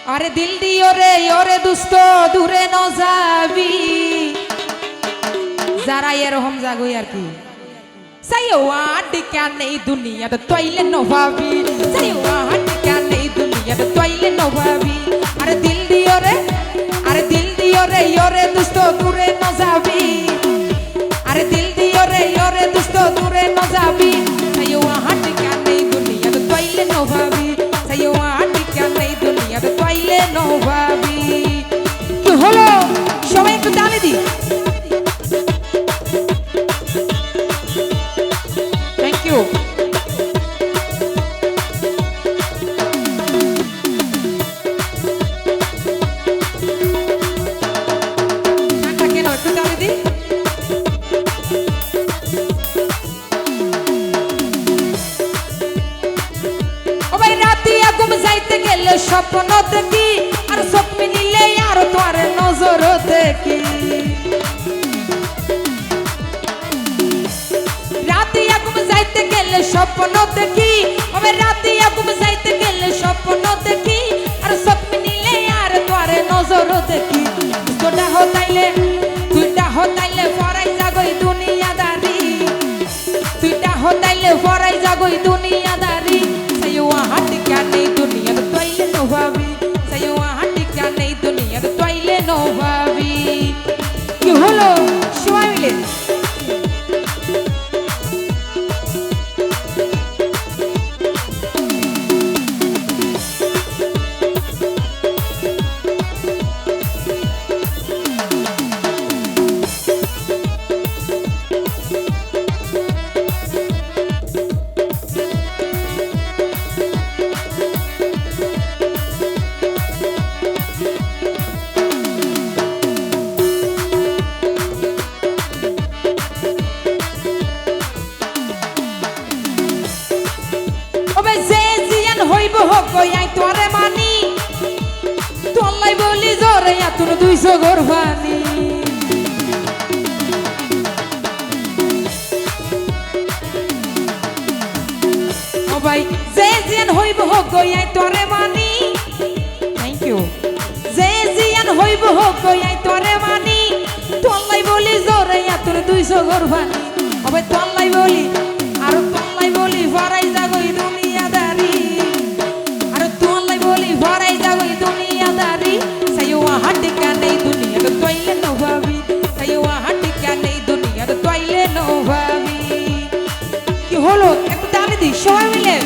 আরে দিল দিও রে ওরে দুস্ত দূরে ন যাবি যারা এরকম জাগই আর কি সাইও আট কেন এই দুনিয়াতে তৈলে ন ভাবি সাইও আট কেন এই দুনিয়াতে তৈলে ন ভাবি আরে দিল দিও রে ওরে দুস্ত দূরে ন যাবি আরে দিল দিও রে ওরে দুস্ত দূরে ন যাবি সাইও আট কেন এই দুনিয়াতে তৈলে ন ভাবি সাইও আট কেন এই দুনিয়াতে তৈলে ন ভাবি কি হলো সবাই একটু তালি দি থ্যাংক ইউ স্বপ্ন দেখি আর স্বপ্ন নিলে আর তোর নজর দেখি রাতে আগুন যাইতে গেলে স্বপ্ন দেখি ওই রাতে আগুন যাইতে গেলে স্বপ্ন দেখি আর স্বপ্ন নিলে আর তোর নজর দেখি তোটা হতাইলে তুইটা হতাইলে ফরাই যাগই দুনিয়াদারি তুইটা হতাইলে ফরাই যাগই দুনিয়াদারি সাইও হাত কেন দুনিয়া তৈলে ন ভাবি সাইও হাত কেন দুনিয়া তৈলে ন ভাবি কি হলো সবাই মিলে তোরে মানি তোলাই বলি জোরে তোর 200 ঘর পানি ও ভাই যে জিয়ান হইব গয়াই তোরে মানি থ্যাংক ইউ যে জিয়ান হইব গয়াই তোরে মানি তোলাই বলি জোরে তোর 200 ঘর পানি ও ভাই তোলাই বলি আর তোলাই বলি ফরাই যাগই দুনিয়াদারি ভরাই যাবই দুনিয়াদারি সাইও হাট কেন এই দুনিয়াতে তৈলে ন ভাবি সাইও হাট কেন এই দুনিয়াতে তৈলে ন ভাবি কি হলো একটু তালি দি সবাই মিলে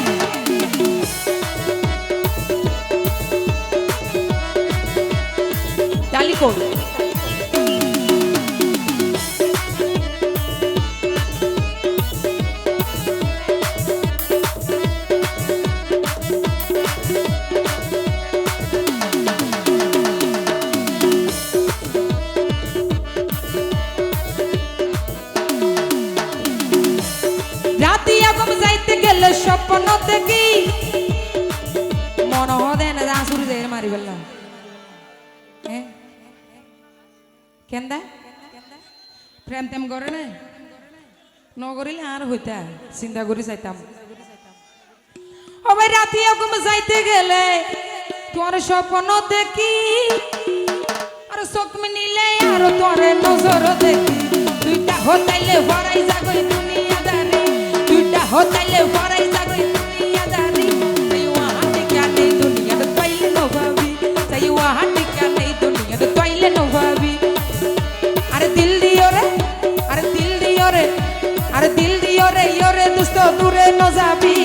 তালি কর স্বপ্ন দেখি মন হদে না আসুরি দে মারি বললাম কেন্দা প্রেম তেম করে না নগরিলে আর হইতা চিন্তা করি চাইতাম ও ভাই রাতি আগুন যাইতে গেলে তোর স্বপ্ন দেখি আর স্বপ্ন নিলে আর তোর নজর দেখি দুইটা হতাইলে ভরাই যাগই দুনিয়াদারি দুইটা হতাইলে ভরাই যাগই দুনিয়াদারি সাইও হাত কেন দুনিয়াতে তৈলে ন ভাবি সাইও হাত কেন দুনিয়াতে তৈলে ন ভাবি আরে দিল দিও রে আরে দিল দিও রে আরে দিল দিও রে ওরে দুস্ত দূরে ন যাবি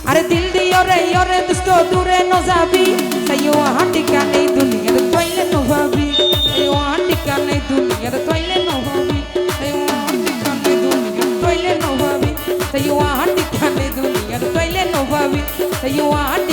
আরে দিল দিও রে ওরে দুস্ত দূরে ন যাবি সাইও হাত কেন দুনিয়াতে তৈলে ন ভাবি সাইও হাত কেন দুনিয়াতে তৈলে ন ভাবি সাইও হাত কেন দুনিয়াতে তৈলে ন ভাবি সাইও হাত কেন দুনিয়াতে তৈলে ন ভাবি সাইও হাত